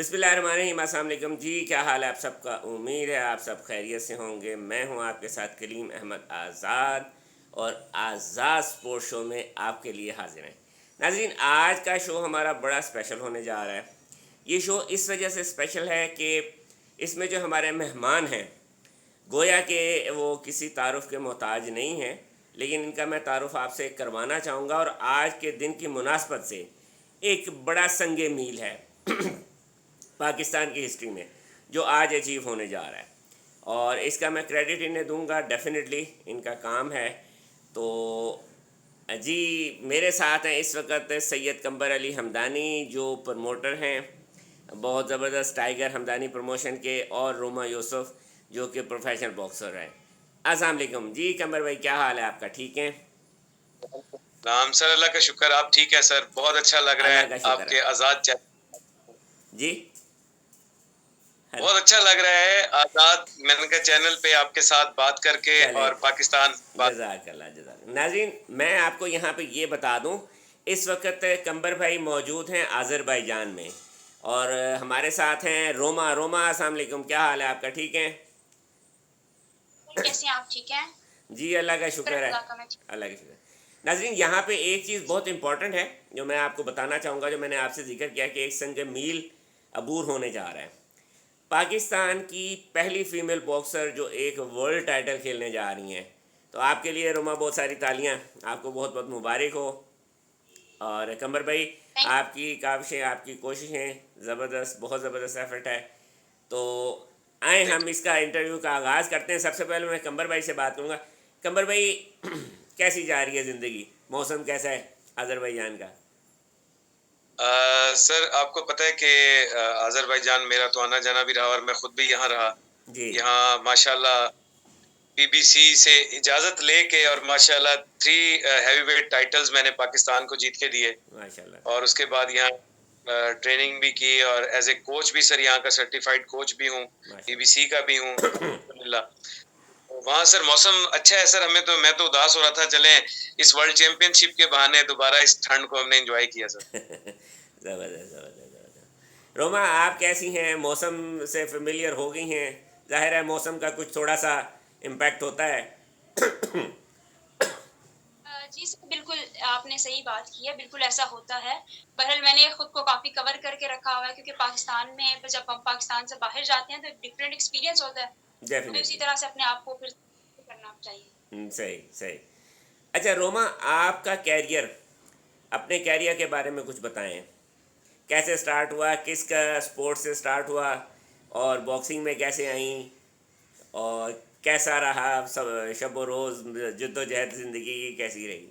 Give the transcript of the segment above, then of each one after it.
बिस्मिल्लाहिर्रहमानिर्रहीम। अस्सलाम वालेकुम जी, क्या हाल है आप सबका? उम्मीद है आप सब खैरियत से होंगे। मैं हूं आपके साथ कलीम अहमद आज़ाद और आज़ाद स्पोर्ट्स शो में आपके लिए हाजिर हैं। नाज़रीन, आज का शो हमारा बड़ा स्पेशल होने जा रहा है। ये शो इस वजह से स्पेशल है कि इसमें जो हमारे मेहमान हैं गोया कि वो किसी तारुफ़ के मोहताज नहीं हैं, लेकिन इनका मैं तारुफ़ आपसे करवाना चाहूँगा। और आज के दिन की मुनासबत से एक बड़ा संगे मील है पाकिस्तान की हिस्ट्री में जो आज अचीव होने जा रहा है, और इसका मैं क्रेडिट इन्हें दूंगा। डेफिनेटली इनका काम है। तो जी, मेरे साथ हैं इस वक्त सैयद कंबर अली हमदानी जो प्रमोटर हैं बहुत ज़बरदस्त टाइगर हमदानी प्रमोशन के, और रोमा यूसुफ जो कि प्रोफेशनल बॉक्सर हैं। अस्सलाम वालेकुम जी कंबर भाई, क्या हाल है आपका? ठीक है? नाम सर, अल्लाह का शुक्र। आप ठीक है सर? बहुत अच्छा लग रहा अल्लाह है का शुक्र आपके है आज़ाद जी। हेलो। बहुत अच्छा लग रहा है आज़ाद मैन का चैनल पे आपके साथ बात करके चले, और पाकिस्तान बात। जज़ाकल्लाह जज़ाक। नाज़रीन, मैं आपको यहाँ पे ये बता दूँ, इस वक्त कंबर भाई मौजूद हैं आज़रबाईजान में, और हमारे साथ हैं रोमा। रोमा, अस्सलाम वालेकुम, क्या हाल है आपका? ठीक है? कैसे हैं आप? ठीक हैं? जी, अल्लाह का शुक्र है। खुदा का मैं ठीक। अल्लाह का शुक्र है। नाज़रीन, यहाँ पे एक चीज़ बहुत इंपॉर्टेंट है जो मैं आपको बताना चाहूँगा, जो मैंने आपसे जिक्र किया कि एक संग मील अबूर होने जा रहा है। पाकिस्तान की पहली फ़ीमेल बॉक्सर जो एक वर्ल्ड टाइटल खेलने जा रही हैं। तो आपके लिए रोमा बहुत सारी तालियां, आपको बहुत बहुत मुबारक हो। और कंबर भाई, थैंक आपकी काविशें, आपकी कोशिशें ज़बरदस्त, बहुत ज़बरदस्त एफर्ट है। तो आए हम इसका इंटरव्यू का आगाज़ करते हैं। सबसे पहले मैं कंबर भाई से बात करूँगा। कंबर भाई, कैसी जा रही है ज़िंदगी? मौसम कैसा है अज़रबैजान का? सर, आपको पता है कि अज़रबैजान मेरा तो आना जाना भी रहा और मैं खुद भी यहाँ रहा। जी। यहाँ माशाल्लाह पीबीसी से इजाज़त लेके और माशाल्लाह 3 हैवीवेट टाइटल्स मैंने पाकिस्तान को जीत के दिए। माशाल्लाह। और उसके बाद यहाँ ट्रेनिंग भी की और एज ए कोच भी सर, यहाँ का सर्टिफाइड कोच भी हूँ, पीबीसी का भी हूँ अल्हम्दुलिल्लाह। वहाँ सर मौसम अच्छा है सर। मैं तो उदास हो रहा था, चलें इस वर्ल्ड चैंपियनशिप के बहाने दोबारा इस ठंड को हमने एंजॉय किया सर। ज़बरदस्त ज़बरदस्त ज़बरदस्त। रोमा, आप कैसी हैं? मौसम से फेमिलियर हो गई हैं? ज़ाहिर है मौसम का कुछ थोड़ा सा इम्पैक्ट होता है। जी सर, बिल्कुल आपने सही बात की है, बिल्कुल ऐसा होता है। बहरहाल मैंने खुद को काफ़ी कवर करके रखा हुआ है, क्योंकि पाकिस्तान में जब हम पाकिस्तान से बाहर जाते हैं तो एक डिफरेंट एक्सपीरियंस होता है। हमें उसी डेफिनेटली। तरह से अपने आप को फिर करना चाहिए। सही सही। अच्छा रोमा, आपका कैरियर, अपने कैरियर के बारे में कुछ बताएं। कैसे स्टार्ट हुआ? किस का स्पोर्ट से स्टार्ट हुआ? और बॉक्सिंग में कैसे आई? और कैसा रहा सब शब व रोज़ जद्दोजहद ज़िंदगी की कैसी रही?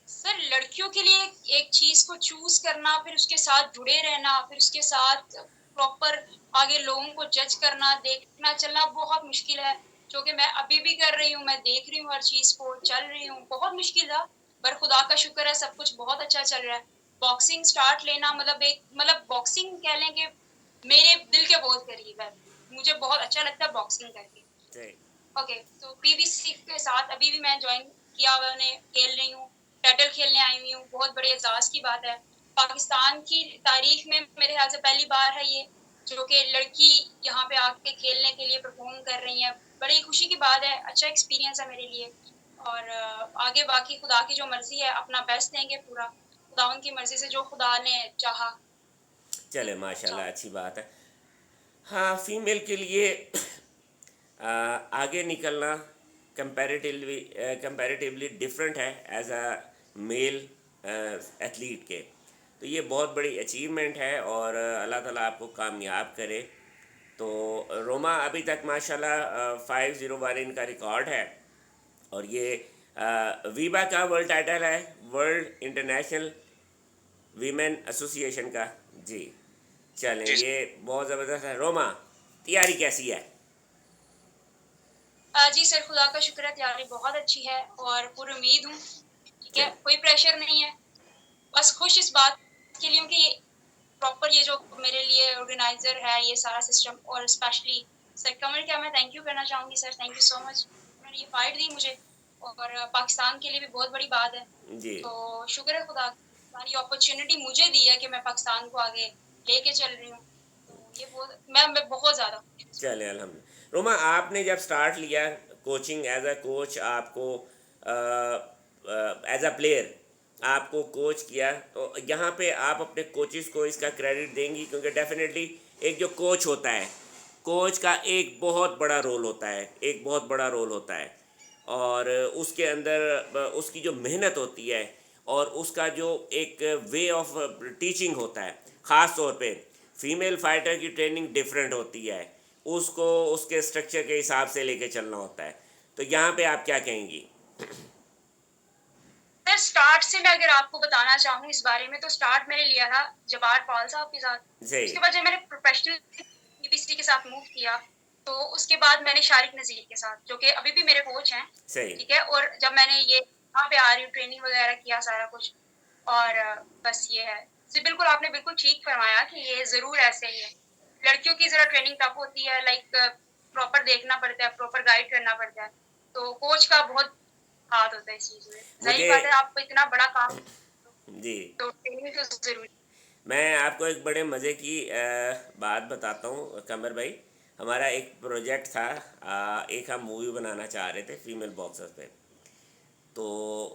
सर, लड़कियों के लिए एक चीज़ को चूज़ करना, फिर उसके साथ जुड़े रहना, फिर उसके साथ प्रॉपर आगे लोगों को जज करना, देखना चलना बहुत मुश्किल है, जो कि मैं अभी भी कर रही हूँ। मैं देख रही हूँ हर चीज़ को, चल रही हूँ। बहुत मुश्किल था, पर खुदा का शुक्र है सब कुछ बहुत अच्छा चल रहा है। बॉक्सिंग स्टार्ट लेना मतलब बॉक्सिंग कह लें कि मेरे दिल के बहुत करीब है। मुझे बहुत अच्छा लगता है बॉक्सिंग करके। सही। ओके, तो पीवीसी के साथ अभी भी मैं ज्वाइन किया हुआ, उन्हें खेल रही हूँ, टाइटल खेलने आई हुई हूँ। बहुत बड़े एजाज़ की बात है। पाकिस्तान की तारीख में मेरे ख्याल से पहली बार है ये, जो कि लड़की यहाँ पे आके खेलने के लिए परफॉर्म कर रही है। बड़ी खुशी की बात है, अच्छा एक्सपीरियंस है मेरे लिए। और आगे बाकी खुदा की जो मर्ज़ी है, अपना बेस्ट देंगे पूरा। खुदा उनकी मर्ज़ी से जो खुदा ने चाहा। चले, माशाल्लाह, अच्छी बात है। हाँ, फीमेल के लिए आगे निकलना कंपैरेटिवली डिफरेंट है एज अ मेल एथलीट के। तो ये बहुत बड़ी अचीवमेंट है और अल्लाह ताला आपको कामयाब करे। तो रोमा अभी तक माशाल्लाह 501 इनका रिकॉर्ड है और ये वीबा का वर्ल्ड टाइटल है, वर्ल्ड इंटरनेशनल वीमेन एसोसिएशन का। जी चलें, जी ये बहुत ज़बरदस्त है। रोमा, तैयारी कैसी है? जी सर, खुदा का शुक्र है, तैयारी बहुत अच्छी है और पूरी उम्मीद हूँ। ठीक है, चल कोई प्रेशर नहीं है, बस खुश इस बात के लिए हूँ कि प्रॉपर ये जो मेरे लिए ऑर्गेनाइजर है ये सारा सिस्टम, और स्पेशली सर कमर का मैं थैंक यू करना चाहूँगी। Sir thank you so much, उन्होंने ये फाइट दी मुझे और पाकिस्तान के लिए भी बहुत बड़ी बात है। जी तो शुक्र है खुदा का, ये अपॉर्चुनिटी मुझे दी है कि मैं पाकिस्तान को आगे लेके चल रही हूँ। तो ये बहुत मैं बहुत ज़्यादा खुश हूँ इस बात चलें अल्हम्दुलिल्लाह। रोमा, आपने जब स्टार्ट लिया कोचिंग एज अ कोच, आपको एज अ प्लेयर आपको कोच किया, तो यहाँ पे आप अपने कोचेस को इसका क्रेडिट देंगी? क्योंकि डेफिनेटली एक जो कोच होता है, कोच का एक बहुत बड़ा रोल होता है, एक बहुत बड़ा रोल होता है और उसके अंदर उसकी जो मेहनत होती है और उसका जो एक वे ऑफ टीचिंग होता है, ख़ास तौर पे फीमेल फाइटर की ट्रेनिंग डिफरेंट होती है, उसको उसके स्ट्रक्चर के हिसाब से लेके चलना होता है। तो यहाँ पे आप क्या कहेंगी? सर स्टार्ट से मैं अगर आपको बताना चाहूँ इस बारे में, तो स्टार्ट मैंने लिया था जवाहर पाल साहब के साथ। सही। उसके बाद जब मैंने प्रोफेशनल यूबीसी के साथ मूव किया, तो उसके बाद मैंने शारिक नज़ीर के साथ, जो कि अभी भी मेरे कोच हैं, सही। ठीक है। और जब मैंने ये यहाँ पे आ रही हूँ, ट्रेनिंग वगैरह किया सारा कुछ, और बस ये है। जी बिल्कुल, आपने बिल्कुल ठीक फरमाया कि ये ज़रूर ऐसे ही है। लड़कियों की ज़रा ट्रेनिंग टफ होती है, लाइक प्रॉपर देखना पड़ता है, प्रॉपर गाइड करना पड़ता है। तो कोच का बहुत हाथ होता है इस चीज़ में। ज़ाहिर मुझे बात है, आपको इतना बड़ा काम जी, तो ट्रेनिंग तो ज़रूरी। मैं आपको एक बड़े मज़े की बात बताता हूँ कमर भाई। हमारा एक प्रोजेक्ट था, एक हम मूवी बनाना चाह रहे थे फीमेल बॉक्सर्स पे। तो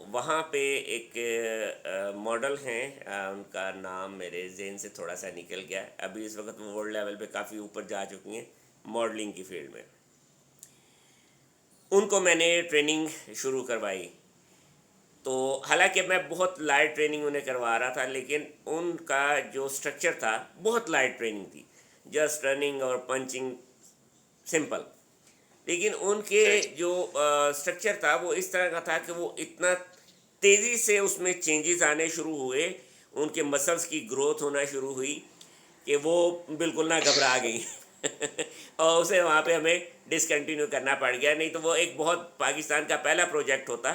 वहाँ पे एक मॉडल हैं, उनका नाम मेरे ज़हन से थोड़ा सा निकल गया है। अभी इस वक्त वो वर्ल्ड लेवल पे काफ़ी ऊपर जा चुकी हैं मॉडलिंग की फील्ड में। उनको मैंने ट्रेनिंग शुरू करवाई। तो हालांकि मैं बहुत लाइट ट्रेनिंग उन्हें करवा रहा था, लेकिन उनका जो स्ट्रक्चर था बहुत लाइट ट्रेनिंग थी, जस्ट रनिंग और पंचिंग, सिंपल। लेकिन उनके सही जो स्ट्रक्चर था वो इस तरह का था कि वो इतना तेज़ी से उसमें चेंजेस आने शुरू हुए, उनके मसल्स की ग्रोथ होना शुरू हुई कि वो बिल्कुल ना घबरा गई और उसे वहाँ पे हमें डिसकंटिन्यू करना पड़ गया। नहीं तो वो एक बहुत पाकिस्तान का पहला प्रोजेक्ट होता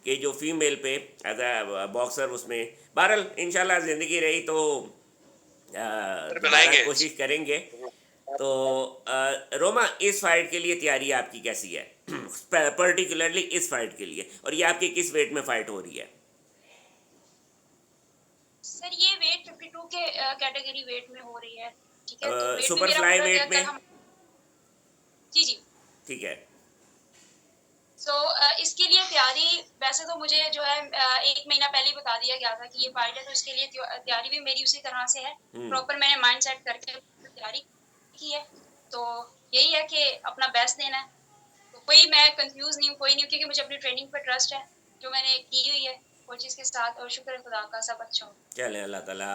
कि जो फीमेल पे एज अ बॉक्सर उसमें। बहरहाल इंशाल्लाह ज़िंदगी रही तो सर दोबारा बनाएंगे। कोशिश करेंगे। तो रोमा, इस फाइट के लिए तैयारी आपकी कैसी है? पर्टिकुलरली इस फाइट के लिए, और ये आपके किस वेट में फाइट हो रही है? सर ये वेट 52 के कैटेगरी वेट में हो रही है, ठीक है। तो वेट भी सुपर मेरा फ्लाई पूरा गया वेट कल में? हम। जी जी। ठीक है। सो इसके लिए तैयारी, वैसे तो मुझे जो है 1 महीना पहले ही बता दिया गया था कि ये फाइट है, तो इसके लिए तैयारी भी मेरी उसी तरह से है। हम्म। प्रॉपर मैंने माइंड सेट करके तैयारी की है। तो यही है कि अपना बेस्ट देना है। तो कोई मैं कंफ्यूज नहीं हूँ, कोई नहीं हूँ, क्योंकि मुझे अपनी ट्रेनिंग पर ट्रस्ट है जो मैंने की हुई है कोचेस के साथ, और शुक्र है खुदा का, सब अच्छा हो। चलें, अल्लाह ताला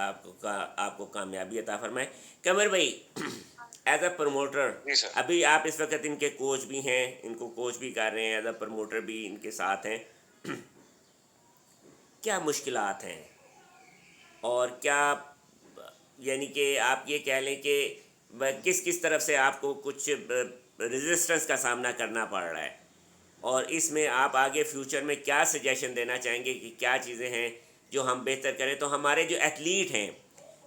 आपको कामयाबी अता फरमाए। कमर भाई, एज अ प्रमोटर, जी सर। अभी आप इस वक्त इनके कोच भी हैं, इनको कोच भी कर रहे हैं, एज अ प्रमोटर भी इनके साथ हैं। क्या मुश्किलात हैं और क्या, यानी कि आप ये कह लें कि किस किस तरफ से आपको कुछ रेजिस्टेंस का सामना करना पड़ रहा है, और इसमें आप आगे फ्यूचर में क्या सजेशन देना चाहेंगे कि क्या चीज़ें हैं जो हम बेहतर करें, तो हमारे जो एथलीट हैं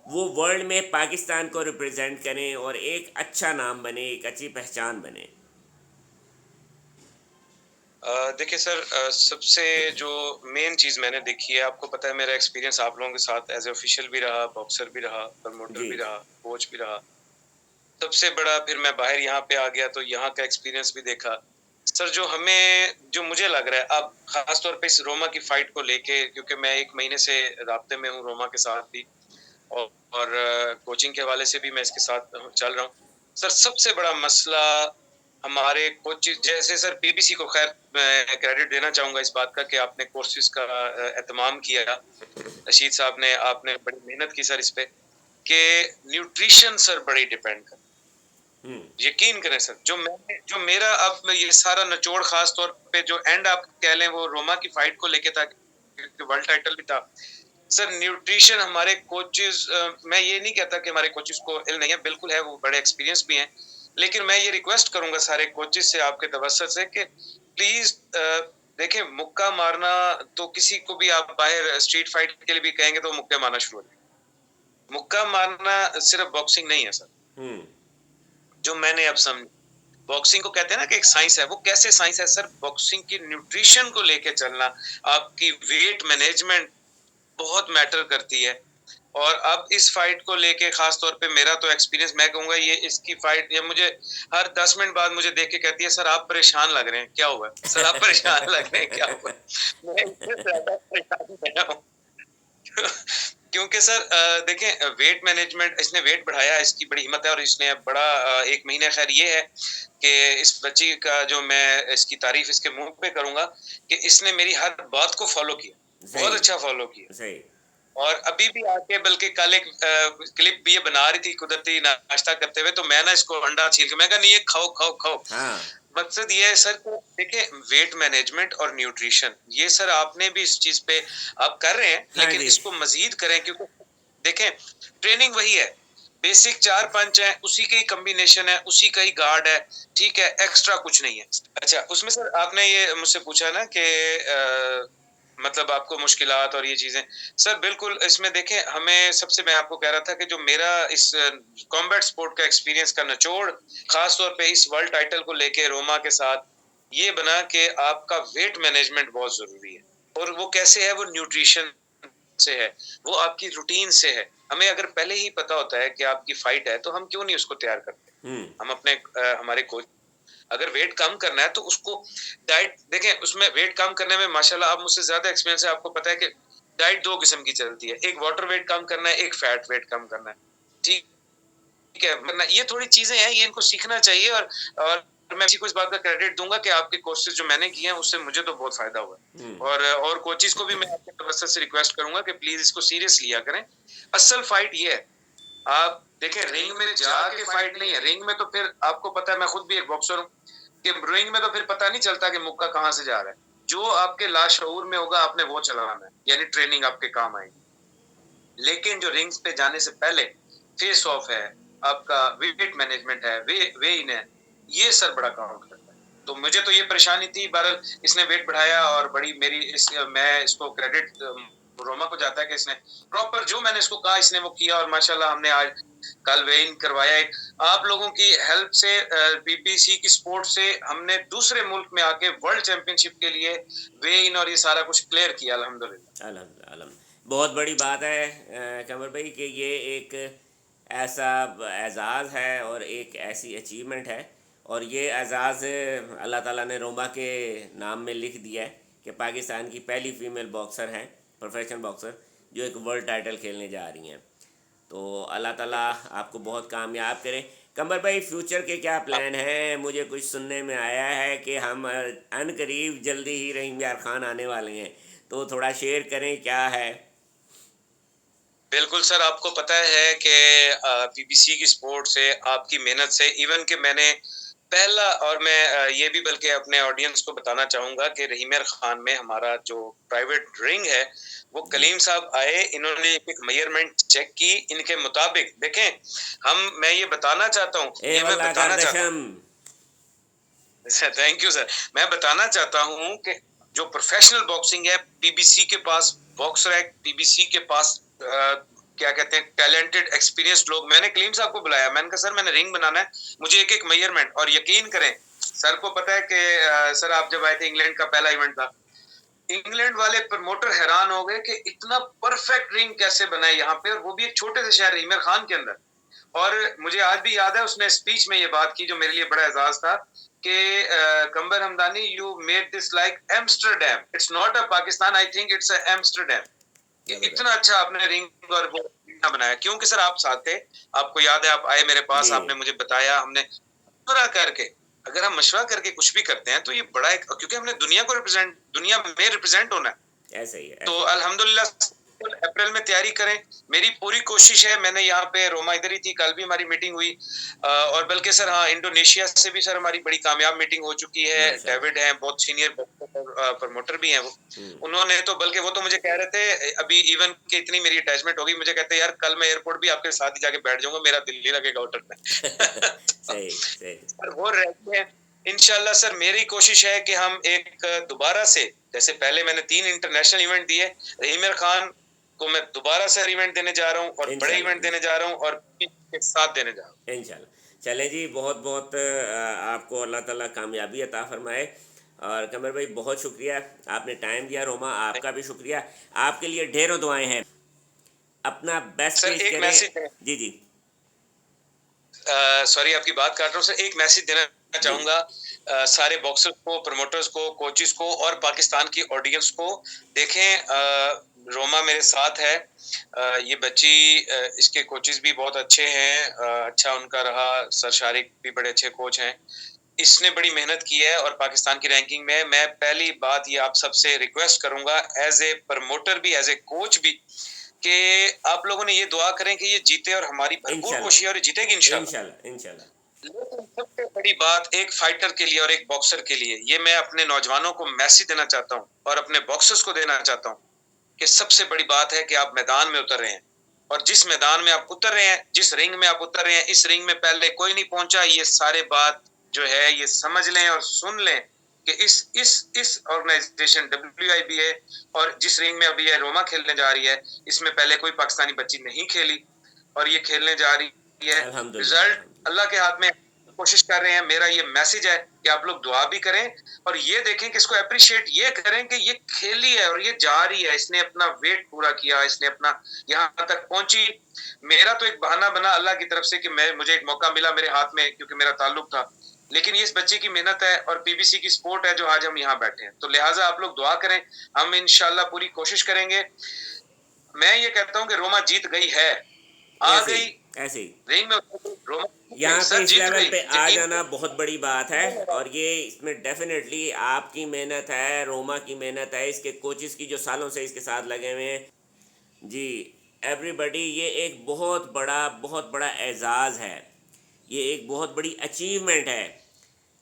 वो वर्ल्ड में पाकिस्तान को रिप्रेजेंट करें और एक अच्छा नाम बने, एक अच्छी पहचान बने? देखिए सर, सबसे जो मेन चीज़ मैंने देखी है, आपको पता है मेरा एक्सपीरियंस आप लोगों के साथ एज़ ऑफिशियल भी रहा, बॉक्सर भी रहा, प्रमोटर जी। भी रहा, कोच भी रहा। सबसे बड़ा फिर मैं बाहर यहाँ पे आ गया तो यहाँ का एक्सपीरियंस भी देखा। सर जो मुझे लग रहा है अब ख़ास तौर पे इस रोमा की फाइट को लेके, क्योंकि मैं 1 महीने से राब्ते में हूँ रोमा के साथ भी और कोचिंग के हवाले से भी मैं इसके साथ चल रहा हूँ। सर सबसे बड़ा मसला हमारे कोचेस जैसे सर पीबीसी को खैर मैं क्रेडिट देना चाहूंगा इस बात का कि आपने कोर्सेज का एहतमाम किया। रशीद साहब ने आपने बड़ी मेहनत की सर इस पे कि न्यूट्रिशन सर बड़ी डिपेंड कर, यकीन करें सर, जो मेरा अब ये सारा निचोड़ खास तौर पे जो एंड आप कह लें वो रोमा की फाइट को लेके था, वर्ल्ड टाइटल भी था सर। न्यूट्रिशन हमारे कोचेस, मैं ये नहीं कहता कि हमारे कोचेस को इल नहीं है, बिल्कुल है, वो बड़े एक्सपीरियंस भी हैं, लेकिन मैं ये रिक्वेस्ट करूंगा सारे कोचेस से आपके तवज्जुह से कि प्लीज देखें, मुक्का मारना तो किसी को भी आप बाहर स्ट्रीट फाइट के लिए भी कहेंगे तो मुक्के मारना शुरू हो जाएंगे। मुक्का मारना सिर्फ बॉक्सिंग नहीं है सर, जो मैंने अब समझ, बॉक्सिंग को कहते हैं ना कि एक साइंस है, वो कैसे साइंस है सर, बॉक्सिंग की न्यूट्रिशन को लेके चलना, आपकी वेट मैनेजमेंट बहुत मैटर करती है। और अब इस फाइट को लेके खास तौर पे मेरा तो एक्सपीरियंस, मैं कहूंगा ये इसकी फाइट, ये मुझे हर 10 मिनट बाद मुझे देख के कहती है सर आप परेशान लग रहे हैं, क्या हुआ सर, आप परेशान लग रहे हैं, क्या हुआ। मैं इससे ज्यादा परेशान नहीं हूं क्योंकि सर देखें, वेट मैनेजमेंट, इसने वेट बढ़ाया, इसकी बड़ी हिम्मत है, और इसने बड़ा 1 महीने, खैर ये है कि इस बच्ची का जो मैं इसकी तारीफ इसके मुंह पे करूंगा कि इसने मेरी हर बात को फॉलो किया, बहुत अच्छा फॉलो किया। और अभी भी आके, बल्कि कल एक क्लिप भी ये बना रही थी कुदरती नाश्ता करते हुए, तो मैं ना इसको अंडा छील के मैं कहा नहीं ये खाओ खाओ खाओ। मकसद ये है सर को देखिए, वेट मैनेजमेंट और न्यूट्रिशन, ये सर आपने भी इस चीज पे आप कर रहे हैं, लेकिन इसको मजीद करें, क्योंकि देखें ट्रेनिंग वही है, बेसिक 4 पंच है, उसी का ही कॉम्बिनेशन है, उसी का ही गार्ड है, ठीक है, एक्स्ट्रा कुछ नहीं है। अच्छा, उसमें सर आपने ये मुझसे पूछा ना कि मतलब आपको मुश्किलात और ये चीजें, सर बिल्कुल इसमें देखें, हमें सबसे, मैं आपको कह रहा था कि जो मेरा इस कॉम्बैट स्पोर्ट का एक्सपीरियंस का निचोड़ खास तौर पे इस वर्ल्ड टाइटल को लेके रोमा के साथ ये बना कि आपका वेट मैनेजमेंट बहुत जरूरी है, और वो कैसे है, वो न्यूट्रिशन से है, वो आपकी रूटीन से है। हमें अगर पहले ही पता होता है कि आपकी फाइट है तो हम क्यों नहीं उसको तैयार करते। हम अपने हमारे कोच, अगर वेट कम करना है तो उसको डाइट देखें, उसमें वेट कम करने में माशाल्लाह आप मुझसे ज्यादा एक्सपीरियंस है, आपको पता है कि डाइट 2 किस्म की चलती है, एक वाटर वेट कम करना है, एक फैट वेट कम करना है, ठीक है, वरना ये थोड़ी चीजें हैं, ये इनको सीखना चाहिए। और मैं इसी को इस बात का क्रेडिट दूंगा कि आपके कोर्सेज जो मैंने किए हैं उससे मुझे तो बहुत फायदा हुआ, और कोचेस को भी मैं आपके तरफ से रिक्वेस्ट करूंगा कि प्लीज इसको सीरियस लिया करें। असल फाइट ये है, आप देखें रिंग में जाके फाइट नहीं है, रिंग में तो फिर आपको पता है, मैं खुद भी एक बॉक्सर हूँ, कि रिंग में तो फिर पता नहीं चलता कि मुक्का कहाँ से जा रहा है, जो आपके लाशऊर में होगा आपने वो चलाना है, यानी ट्रेनिंग आपके काम आएगी। लेकिन जो रिंग्स पे जाने से पहले फेस ऑफ है, आपका वेट मैनेजमेंट है, वे इन है, ये सर बड़ा काउंट करता है। तो मुझे तो ये परेशानी थी, बहरहाल इसने वेट बढ़ाया, और बड़ी मेरी मैं इसको क्रेडिट रोमा को जाता है कि इसने प्रॉपर जो मैंने इसको कहा इसने वो किया, और माशाल्लाह हमने आज कल वे इन करवाया। एक आप लोगों की हेल्प से, बीबीसी की सपोर्ट से हमने दूसरे मुल्क में आके वर्ल्ड चैंपियनशिप के लिए वे इन और ये सारा कुछ क्लियर किया, अल्हम्दुलिल्लाह। बहुत बड़ी बात है कमर भाई कि ये एक ऐसा एजाज़ है और एक ऐसी अचीवमेंट है, और ये एजाज़ अल्लाह ताला ने रोमा के नाम में लिख दिया है कि पाकिस्तान की पहली फ़ीमेल बॉक्सर हैं, प्रोफेशनल बॉक्सर, जो एक वर्ल्ड टाइटल खेलने जा रही हैं। तो अल्लाह ताला आपको बहुत कामयाब करें। कमर भाई, फ्यूचर के क्या प्लान हैं? मुझे कुछ सुनने में आया है कि हम अनकरीब जल्दी ही रहीम यार खान आने वाले हैं, तो थोड़ा शेयर करें क्या है। बिल्कुल सर, आपको पता है कि बीबीसी की सपोर्ट से, आपकी मेहनत से, इवन कि मैंने पहला, और मैं ये भी बल्कि अपने ऑडियंस को बताना चाहूँगा कि रहीम यार खान में हमारा जो प्राइवेट रिंग है, वो कलीम साहब आए, इन्होंने एक मेजरमेंट चेक की, इनके मुताबिक देखें मैं ये बताना चाहता हूँ, ये मैं बताना चाहता हूँ, थैंक यू सर, मैं बताना चाहता हूँ कि जो प्रोफेशनल बॉक्सिंग है, पीबीसी के पास बॉक्सर है, पीबीसी के पास क्या कहते हैं टैलेंटेड एक्सपीरियंस्ड लोग, मैंने कलीम साहब को बुलाया, मैंने कहा सर मैंने रिंग बनाना है, मुझे एक एक मेजरमेंट, और यकीन करें सर को पता है कि सर आप जब आए थे, इंग्लैंड का पहला इवेंट था, इंग्लैंड वाले प्रमोटर हैरान हो गए कि इतना परफेक्ट रिंग कैसे बनाए यहाँ पे, और वो भी एक छोटे से शहर रहीम यार खान के अंदर। और मुझे आज भी याद है उसने स्पीच में ये बात की, जो मेरे लिए बड़ा एजाज था कि Qambar Hamdani, you made this like Amsterdam, it's not a Pakistan, I think it's a Amsterdam. इतना अच्छा आपने रिंग और वो बनाया, क्योंकि सर आप साथ थे, आपको याद है, आप आए मेरे पास, आपने मुझे बताया, हमने पूरा करके अगर हम मशवरा करके कुछ भी करते हैं तो ये बड़ा एक, क्योंकि हमने दुनिया में रिप्रेजेंट होना है। ऐसा ही है, तो ऐसा ही अल्हम्दुलिल्लाह अप्रैल में तैयारी करें। मेरी पूरी कोशिश है, मैंने यहाँ पे रोमा इधर ही थी, कल भी हमारी मीटिंग हुई, और बल्कि सर हाँ, इंडोनेशिया से भी सर हमारी बड़ी कामयाब मीटिंग हो चुकी है। है। माशाल्लाह। डेविड हैं, बहुत सीनियर प्रमोटर भी हैं वो। हम्म। उन्होंने तो, बल्कि वो तो मुझे कह रहे थे अभी इवन के इतनी मेरी अटैचमेंट हो गई, मुझे कहते हैं यार कल मैं एयरपोर्ट भी आपके साथ ही जाके बैठ जाऊंगा, मेरा दिल नहीं लगेगा होटल में। सही सही। सर वो रहते हैं इंशाल्लाह। सर मेरी कोशिश है कि हम एक दोबारा से, जैसे पहले मैंने 3 इंटरनेशनल इवेंट दिए, रहीम खान को मैं दोबारा से इवेंट देने जा रहा हूँ, और बड़े इंशाल्लाह इवेंट देने जा रहा हूँ, और के साथ देने जा रहा हूँ। इंशाल्लाह। चलें जी, बहुत बहुत आपको अल्लाह ताला कामयाबी अता फरमाए। और कमर भाई बहुत शुक्रिया, आपने टाइम दिया। रोमा आपका भी शुक्रिया, आपके लिए ढेरों दुआएं हैं। अपना बेस्ट सर पेश एक करें। मैसेज है, जी जी सॉरी आपकी बात काट रहा हूँ सर, एक मैसेज देना जी। चाहूंगा सारे बॉक्सर्स को, प्रमोटर्स को, कोचेस को, और पाकिस्तान की ऑडियंस को। देखें रोमा मेरे साथ है, ये बच्ची, इसके कोचेस भी बहुत अच्छे हैं, अच्छा उनका रहा, सर शारिक भी बड़े अच्छे कोच हैं। इसने बड़ी मेहनत की है और पाकिस्तान की रैंकिंग में। मैं पहली बात ये आप सबसे रिक्वेस्ट करूंगा, एज ए प्रमोटर भी, एज ए कोच भी, कि आप लोगों ने ये दुआ करें कि ये जीते, और हमारी भरपूर इंशाल्लाह कोशिश है और ये जीतेगी इंशाल्लाह। इंशाल्लाह इंशाल्लाह। लेकिन सबसे बड़ी बात एक फाइटर के लिए और एक बॉक्सर के लिए, ये मैं अपने नौजवानों को मैसेज देना चाहता हूँ और अपने बॉक्सर्स को देना चाहता हूँ, कि सबसे बड़ी बात है कि आप मैदान में उतर रहे हैं, और जिस मैदान में आप उतर रहे हैं, जिस रिंग में आप उतर रहे हैं, इस रिंग में पहले कोई नहीं पहुंचा। ये सारे बात जो है ये समझ लें और सुन लें कि इस ऑर्गेनाइजेशन WIBA, और जिस रिंग में अभी ये रोमा खेलने जा रही है, इसमें पहले कोई पाकिस्तानी बच्ची नहीं खेली, और ये खेलने जा रही है। अल्हम्दुलिल्लाह रिजल्ट अल्हम्दुलिल्लाह। अल्लाह के हाथ में, कोशिश कर रहे हैं। मेरा ये मैसेज है कि आप लोग दुआ भी करें, और ये देखें कि इसको अप्रिशिएट ये करें कि ये खेली है और ये जा रही है, इसने अपना वेट पूरा किया, इसने अपना यहाँ तक पहुंची। मेरा तो एक बहाना बना अल्लाह की तरफ से कि मुझे एक मौका मिला मेरे हाथ में, क्योंकि मेरा ताल्लुक था, लेकिन ये इस बच्चे की मेहनत है और PBC की सपोर्ट है जो आज हम यहाँ बैठे हैं। तो लिहाजा आप लोग दुआ करें, हम इंशाल्लाह पूरी कोशिश करेंगे। मैं ये कहता हूँ कि रोमा जीत गई है, आ ऐसे गई ही ऐसे ही। रिंग में, रोमा यहाँ पे सर इस जीत लेवल गई, पे आ यकीन जाना बहुत बड़ी बात है, और ये इसमें डेफिनेटली आपकी मेहनत है, रोमा की मेहनत है, इसके कोचेस की जो सालों से इसके साथ लगे हुए हैं। जी एवरीबॉडी, ये एक बहुत बड़ा एजाज़ है, ये एक बहुत बड़ी अचीवमेंट है।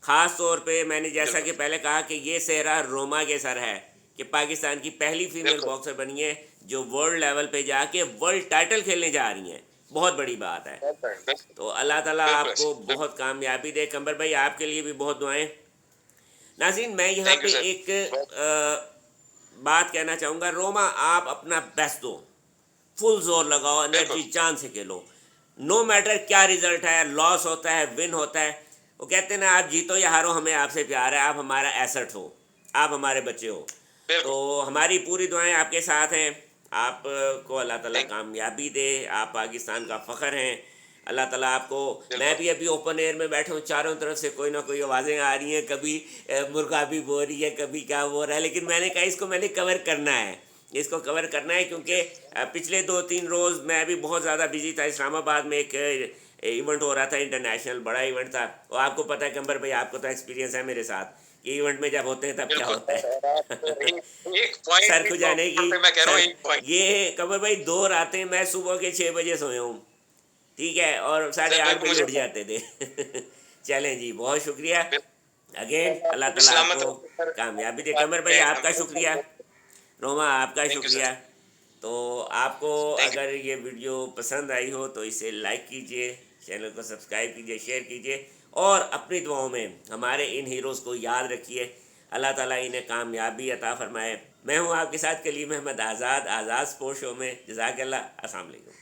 ख़ास तौर पे मैंने जैसा कि बिल्कुल पहले कहा कि ये सेहरा रोमा के सर है, कि पाकिस्तान की पहली फीमेल बिल्कुल बॉक्सर बनी है जो वर्ल्ड लेवल पे जाके वर्ल्ड टाइटल खेलने जा रही हैं। बहुत बड़ी बात है। बिल्कुल तो अल्लाह ताला बिल्कुल आपको बिल्कुल। बहुत कामयाबी दे। कंबर भाई आपके लिए भी बहुत दुआएं। नाज़रीन, मैं यहाँ थैंक यू पे सर। एक बात कहना चाहूँगा। रोमा, आप अपना बेस्ट दो, फुल जोर लगाओ, बिल्कुल एनर्जी जान से खेलो। नो मैटर क्या रिजल्ट है, लॉस होता है, विन होता है, वो कहते हैं ना, आप जीतो या हारो, हमें आपसे प्यार है, आप हमारा एसेट हो, आप हमारे बच्चे हो। बिल्कुल। तो हमारी पूरी दुआएं आपके साथ हैं। आपको अल्लाह ताला थैंक कामयाबी दे, आप पाकिस्तान का फ़ख्र हैं। अल्लाह ताला आपको, मैं बिल्कुल भी अभी ओपन एयर में बैठा हूँ, चारों तरफ से कोई ना कोई आवाज़ें आ रही हैं, कभी मुर्गा भी बो रही है, कभी क्या बो रहा है, लेकिन मैंने कहा इसको मैंने कवर करना है, इसको कवर करना है, क्योंकि पिछले 2-3 रोज़ मैं भी बहुत ज़्यादा बिजी था। इस्लामाबाद में एक इवेंट हो रहा था, इंटरनेशनल बड़ा इवेंट था। और आपको पता है कंबर भाई, आपको तो एक्सपीरियंस है मेरे साथ कि इवेंट में जब होते हैं तब क्या बिल्कुल। होता है। एक पॉइंट सर भी खुजाने की, पे मैं कह रहा हूँ, सर, एक पॉइंट ये कंबर भाई 2 रातें मैं सुबह के 6 बजे सोया हूँ, ठीक है, और साढ़े सर 8 बिल्कुल बजे मुझे उठ जाते थे। चलें जी, बहुत शुक्रिया अगेन। अल्लाह आपको भी ताला सलामत आपको रखे सर। कामयाबी दे। बाद कमर भाई में आपका शुक्रिया, रोमा आपका थैंक यू शुक्रिया। सर। तो आपको थैंक यू। अगर ये वीडियो पसंद आई हो तो इसे लाइक कीजिए, चैनल को सब्सक्राइब कीजिए, शेयर कीजिए, और अपनी दुआओं में हमारे इन हीरोज़ को याद रखिए। अल्लाह ताला इन्हें कामयाबी अता फरमाए। मैं हूँ आपके साथ कलीम अहमद आज़ाद, आज़ाद स्पोर्ट्स शो में। जज़ाकल्लाह। अस्सलाम वालेकुम।